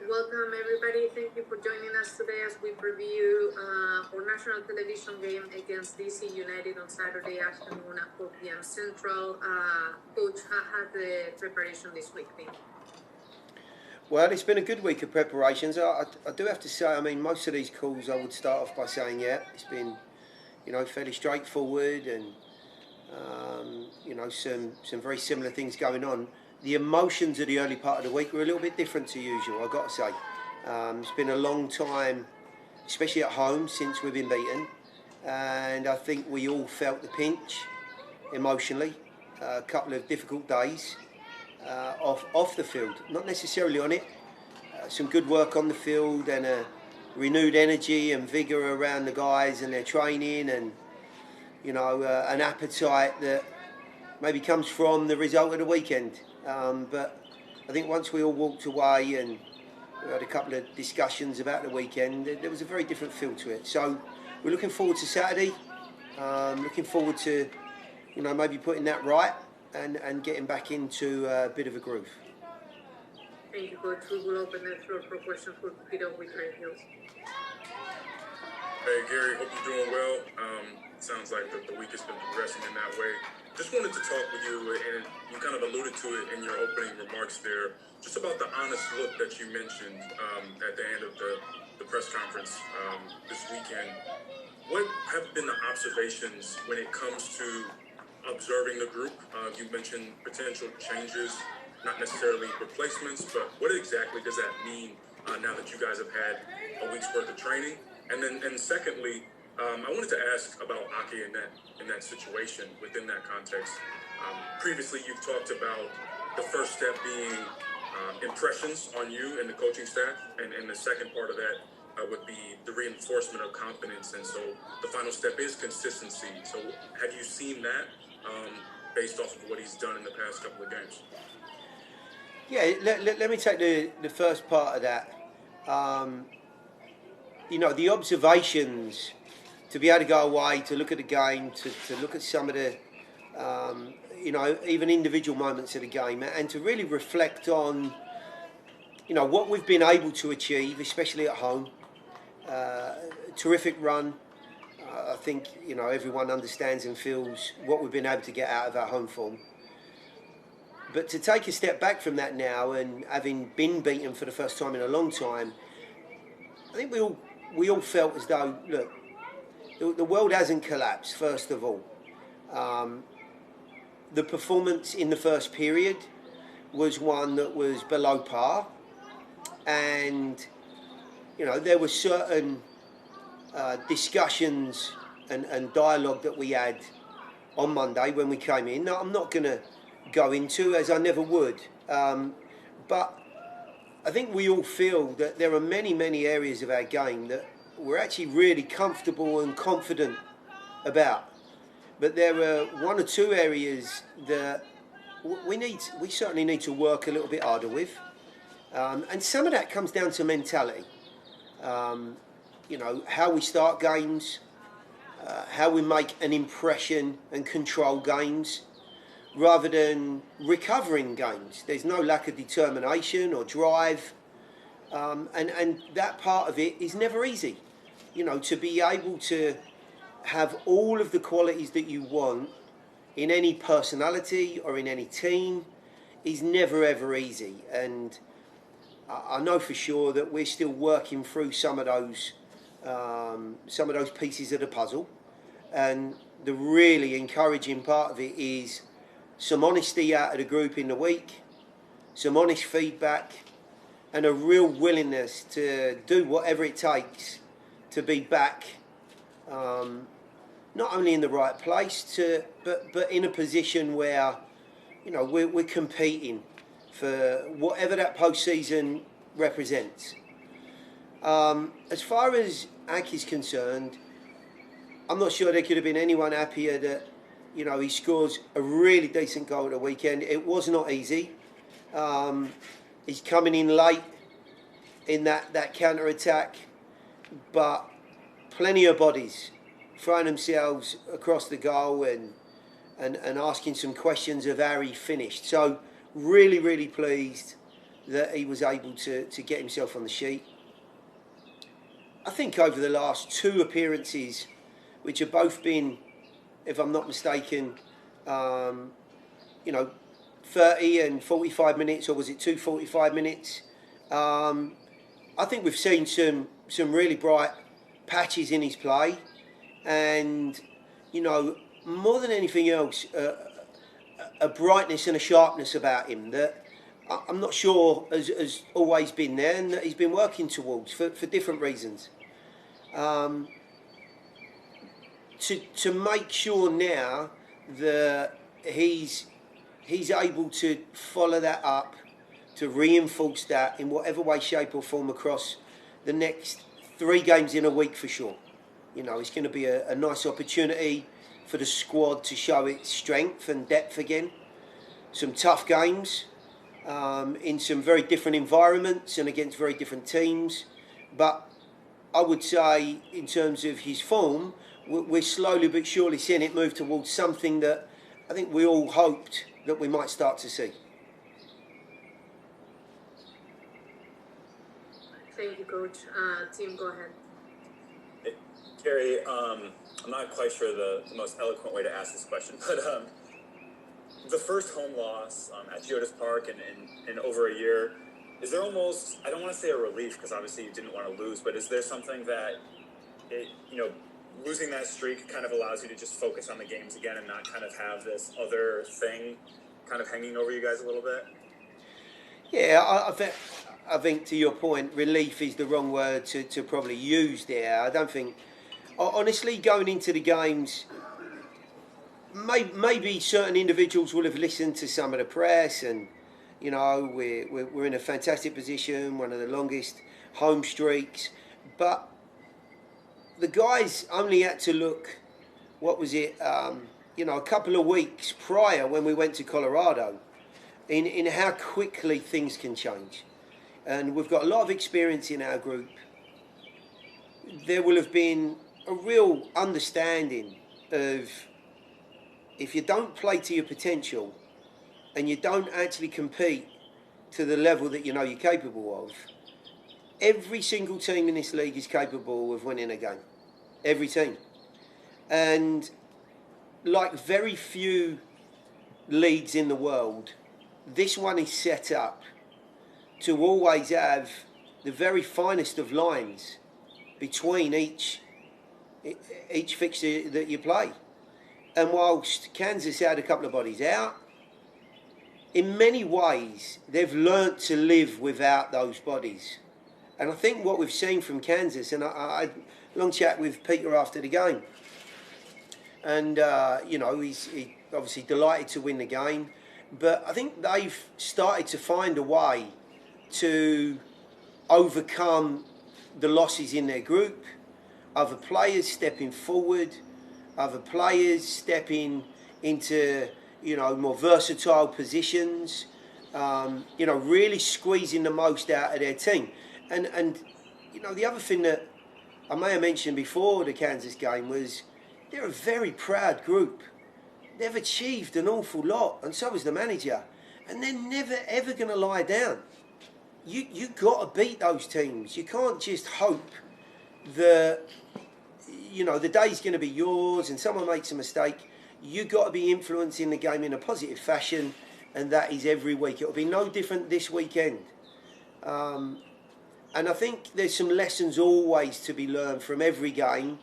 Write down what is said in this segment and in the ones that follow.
Welcome everybody. Thank you for joining us today as we preview our national television game against DC United on Saturday afternoon at 4 p.m. Central. Coach, how had the preparation this week been? Well, it's been a good week of preparations. I do have to say, I mean, most of these calls I would start off by saying, yeah, it's been, fairly straightforward and, some very similar things going on. The emotions of the early part of the week were a little bit different to usual, I've got to say. It's been a long time, especially at home, since we've been beaten. And I think we all felt the pinch emotionally. A couple of difficult days off the field, not necessarily on it. Some good work on the field and a renewed energy and vigour around the guys and their training and, an appetite that maybe comes from the result of the weekend. But I think once we all walked away and we had a couple of discussions about the weekend, there was a very different feel to it. So we're looking forward to Saturday, looking forward to, maybe putting that right and getting back into a bit of a groove. Thank you, Coach. We will open the floor for questions for Peter with Red Hills. Hey, Gary, hope you're doing well. Sounds like the week has been progressing in that way. Just wanted to talk with you, and you kind of alluded to it in your opening remarks there, just about the honest look that you mentioned at the end of the press conference this weekend. What have been the observations when it comes to observing the group? You mentioned potential changes, not necessarily replacements, but what exactly does that mean now that you guys have had a week's worth of training? And secondly, I wanted to ask about Aki in that situation within that context. Previously, you've talked about the first step being impressions on you and the coaching staff, and the second part of that would be the reinforcement of confidence. And so the final step is consistency. So have you seen that based off of what he's done in the past couple of games? Yeah, let me take the first part of that. The observations, to be able to go away, to look at the game, to look at some of the, even individual moments of the game, and to really reflect on, what we've been able to achieve, especially at home. Terrific run. I think, everyone understands and feels what we've been able to get out of our home form. But to take a step back from that now, and having been beaten for the first time in a long time, I think we all felt as though, look, the world hasn't collapsed, first of all. The performance in the first period was one that was below par. And, there were certain discussions and dialogue that we had on Monday when we came in. Now, I'm not going to go into, as I never would. But I think we all feel that there are many, many areas of our game that we're actually really comfortable and confident about. But there are one or two areas that we certainly need to work a little bit harder with. And some of that comes down to mentality. How we start games, how we make an impression and control games, rather than recovering games. There's no lack of determination or drive. And that part of it is never easy. To be able to have all of the qualities that you want in any personality or in any team is never ever easy. And I know for sure that we're still working through some of those pieces of the puzzle. And the really encouraging part of it is some honesty out of the group in the week, some honest feedback, and a real willingness to do whatever it takes to be back, not only in the right place, but in a position where, we're competing for whatever that postseason represents. As far as Aki's concerned, I'm not sure there could have been anyone happier that, he scores a really decent goal at the weekend. It was not easy. He's coming in late in that counter-attack, but plenty of bodies throwing themselves across the goal and asking some questions of how he finished. So really, really pleased that he was able to get himself on the sheet. I think over the last 2 appearances, which have both been, if I'm not mistaken, 30 and 45 minutes, or was it 2 45 minutes? I think we've seen some really bright patches in his play, and more than anything else, a brightness and a sharpness about him that I'm not sure has always been there, and that he's been working towards for different reasons. To make sure now that he's able to follow that up, to reinforce that in whatever way, shape or form across the next 3 games in a week for sure. It's going to be a nice opportunity for the squad to show its strength and depth again. Some tough games in some very different environments and against very different teams. But I would say in terms of his form, we're slowly but surely seeing it move towards something that I think we all hoped that we might start to see. Thank you, Coach. Tim, go ahead. Hey, Gary, I'm not quite sure the most eloquent way to ask this question, but the first home loss at Geodis Park in over a year, is there almost, I don't want to say a relief because obviously you didn't want to lose, but is there something that, losing that streak kind of allows you to just focus on the games again and not kind of have this other thing kind of hanging over you guys a little bit? Yeah, I think to your point, relief is the wrong word to probably use there. I don't think, honestly, going into the games, maybe certain individuals will have listened to some of the press, and we're in a fantastic position, one of the longest home streaks, but the guys only had to look, what was it, a couple of weeks prior when we went to Colorado, in how quickly things can change. And we've got a lot of experience in our group. There will have been a real understanding of, if you don't play to your potential and you don't actually compete to the level that you're capable of, every single team in this league is capable of winning a game. Every team. And like very few leagues in the world, this one is set up to always have the very finest of lines between each fixture that you play. And whilst Kansas had a couple of bodies out, in many ways they've learnt to live without those bodies. And I think what we've seen from Kansas, and I had a long chat with Peter after the game, and he's obviously delighted to win the game, but I think they've started to find a way to overcome the losses in their group, other players stepping forward, other players stepping into more versatile positions, really squeezing the most out of their team. And the other thing that I may have mentioned before the Kansas game was they're a very proud group. They've achieved an awful lot, and so is the manager, and they're never ever going to lie down. You got to beat those teams. You can't just hope that the day's going to be yours and someone makes a mistake. You got to be influencing the game in a positive fashion, and that is every week. It'll be no different this weekend. And I think there's some lessons always to be learned from every game.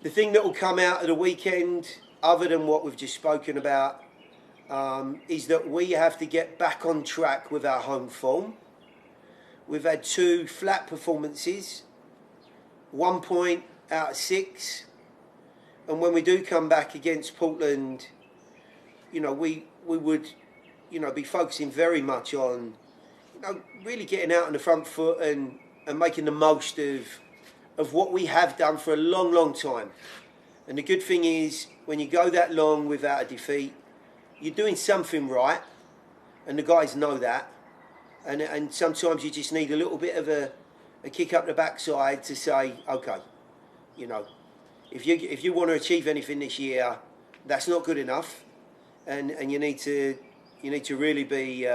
The thing that will come out of the weekend, other than what we've just spoken about, is that we have to get back on track with our home form. We've had 2 flat performances, 1 point out of 6. And when we do come back against Portland, we would, be focusing very much on, really getting out on the front foot and making the most of what we have done for a long, long time. And the good thing is, when you go that long without a defeat, you're doing something right, and the guys know that. And sometimes you just need a little bit of a kick up the backside to say, okay, if you want to achieve anything this year, that's not good enough, and you need to really be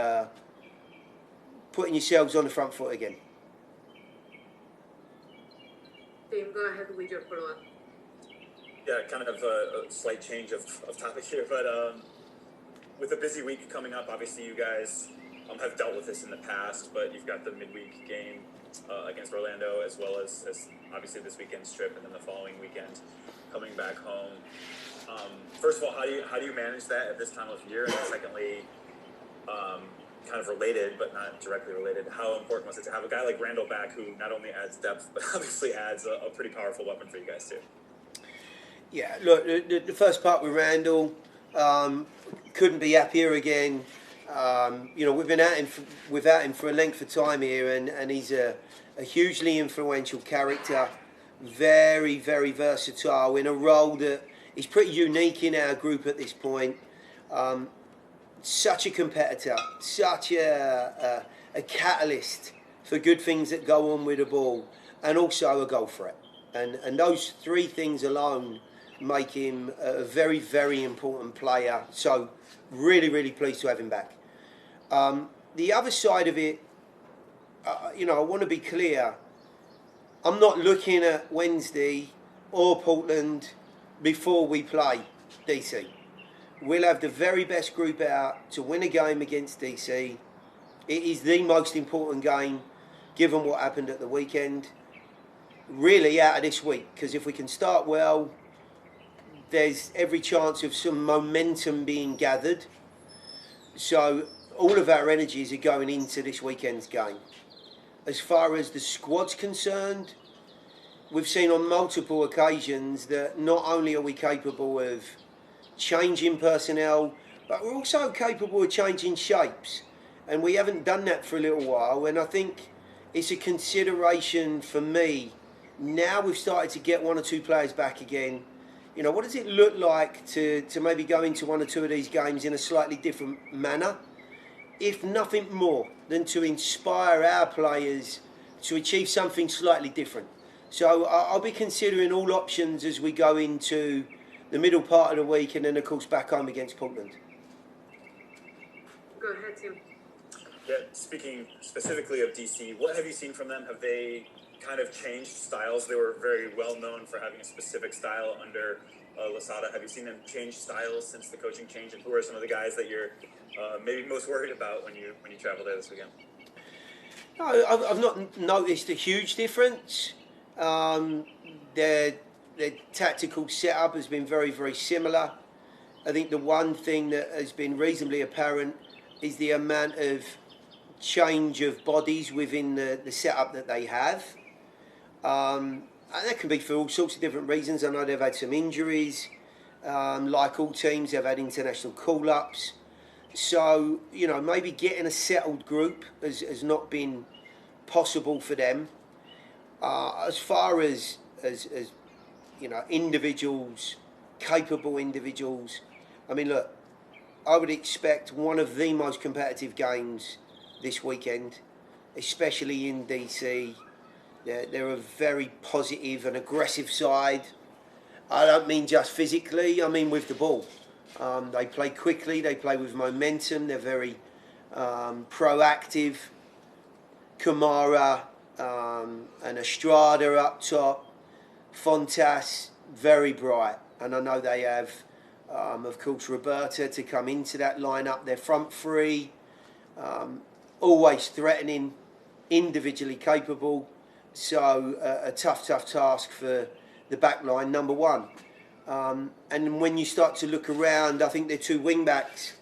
putting yourselves on the front foot again. Tim, go ahead with your follow-up. Yeah, kind of a slight change of topic here, but with a busy week coming up, obviously you guys have dealt with this in the past, but you've got the midweek game against Orlando, as well as obviously this weekend's trip, and then the following weekend coming back home. First of all, how do you manage that at this time of year? And then secondly, kind of related but not directly related, how important was it to have a guy like Randall back, who not only adds depth but obviously adds a pretty powerful weapon for you guys too? Yeah, look, the first part with Randall, couldn't be happier again. We've been without him for a length of time here, and he's a hugely influential character, very, very versatile in a role that is pretty unique in our group at this point. Such a competitor, such a catalyst for good things that go on with the ball, and also a goal threat. And those three things alone make him a very, very important player. So really, really pleased to have him back. The other side of it, I want to be clear. I'm not looking at Wednesday or Portland before we play DC. We'll have the very best group out to win a game against DC. It is the most important game, given what happened at the weekend. Really out of this week, because if we can start well, there's every chance of some momentum being gathered. So all of our energies are going into this weekend's game. As far as the squad's concerned, we've seen on multiple occasions that not only are we capable of changing personnel, but we're also capable of changing shapes. And we haven't done that for a little while, and I think it's a consideration for me. Now we've started to get one or two players back again. What does it look like to maybe go into one or two of these games in a slightly different manner? If nothing more than to inspire our players to achieve something slightly different. So I'll be considering all options as we go into the middle part of the week, and then of course back home against Portland. Go ahead, Tim. Yeah, speaking specifically of DC, what have you seen from them? Have they kind of changed styles? They were very well known for having a specific style under Losada. Have you seen them change styles since the coaching change? And who are some of the guys that you're maybe most worried about when you travel there this weekend? No, I've not noticed a huge difference. Their tactical setup has been very, very similar. I think the one thing that has been reasonably apparent is the amount of change of bodies within the setup that they have. And that can be for all sorts of different reasons. I know they've had some injuries. Like all teams, they've had international call-ups. So, maybe getting a settled group has not been possible for them. As far as individuals, capable individuals, I mean, look, I would expect one of the most competitive games this weekend, especially in DC. They're a very positive and aggressive side. I don't mean just physically, I mean with the ball. They play quickly, they play with momentum, they're very proactive. Kamara and Estrada up top, Fontas, very bright. And I know they have, of course, Roberta to come into that lineup. Their front three, always threatening, individually capable. So a tough task for the back line, number one. And when you start to look around, I think their two wing backs,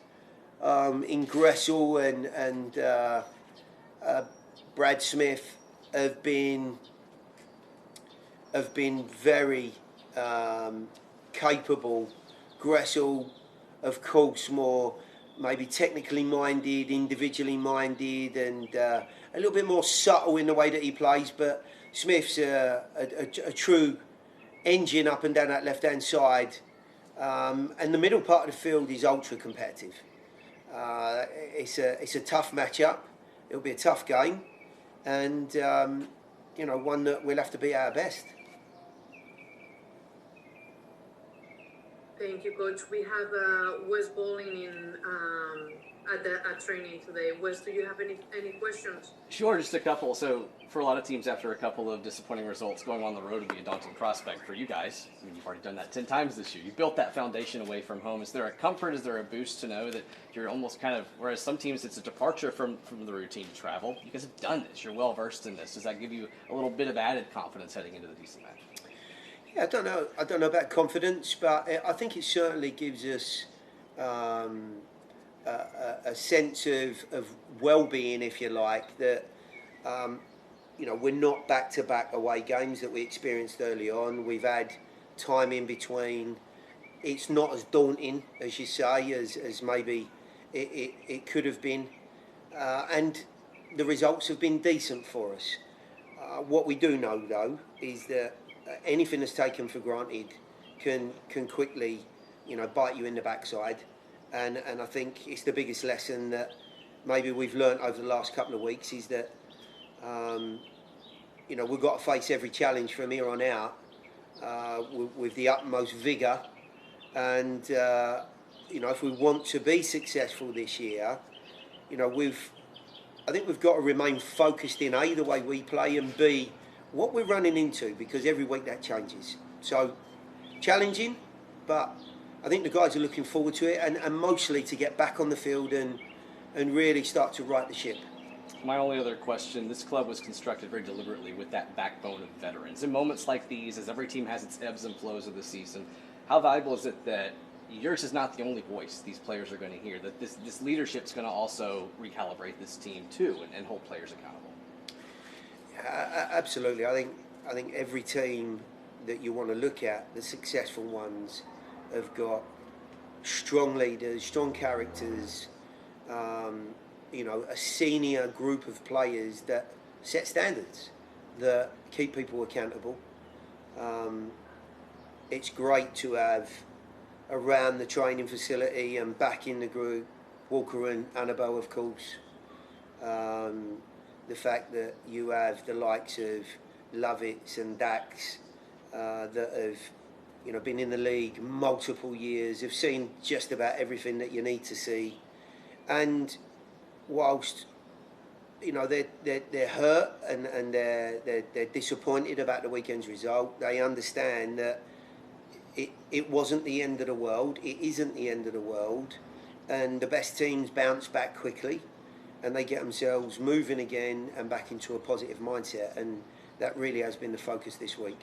in Gressel and Brad Smith, have been very capable. Gressel, of course, more maybe technically minded, individually minded, and a little bit more subtle in the way that he plays. But Smith's a true engine up and down that left-hand side. And the middle part of the field is ultra competitive. It's a tough matchup. It'll be a tough game. And, one that we'll have to be at our best. Thank you, Coach. We have Wes Bowling at training today. Wes, do you have any questions? Sure, just a couple. So for a lot of teams, after a couple of disappointing results, going on the road would be a daunting prospect. For you guys, I mean, you've already done that 10 times this year. You built that foundation away from home. Is there a comfort? Is there a boost to know that you're almost kind of, whereas some teams it's a departure from the routine to travel? You guys have done this. You're well versed in this. Does that give you a little bit of added confidence heading into the DC match? Yeah, I don't know about confidence, but I think it certainly gives us a sense of well-being, if you like, that we're not back-to-back away games that we experienced early on. We've had time in between. It's not as daunting, as you say, as maybe it could have been, and the results have been decent for us. What we do know, though, is that anything that's taken for granted can quickly, bite you in the backside. And I think it's the biggest lesson that maybe we've learnt over the last couple of weeks is that, we've got to face every challenge from here on out with the utmost vigour. And, if we want to be successful this year, I think we've got to remain focused in A, the way we play, and B, what we're running into, because every week that changes. So, challenging, but I think the guys are looking forward to it, and mostly to get back on the field and really start to right the ship. My only other question, this club was constructed very deliberately with that backbone of veterans. In moments like these, as every team has its ebbs and flows of the season, how valuable is it that yours is not the only voice these players are going to hear, that this leadership is going to also recalibrate this team too and hold players accountable? Absolutely. I think every team that you want to look at, the successful ones, have got strong leaders, strong characters, a senior group of players that set standards, that keep people accountable. It's great to have around the training facility and back in the group Walker and Annabelle, of course. The fact that you have the likes of Lovitz and Dax that have been in the league multiple years, have seen just about everything that you need to see, and whilst they're hurt and they're disappointed about the weekend's result, they understand that it wasn't the end of the world. It isn't the end of the world, and the best teams bounce back quickly, and they get themselves moving again and back into a positive mindset, and that really has been the focus this week.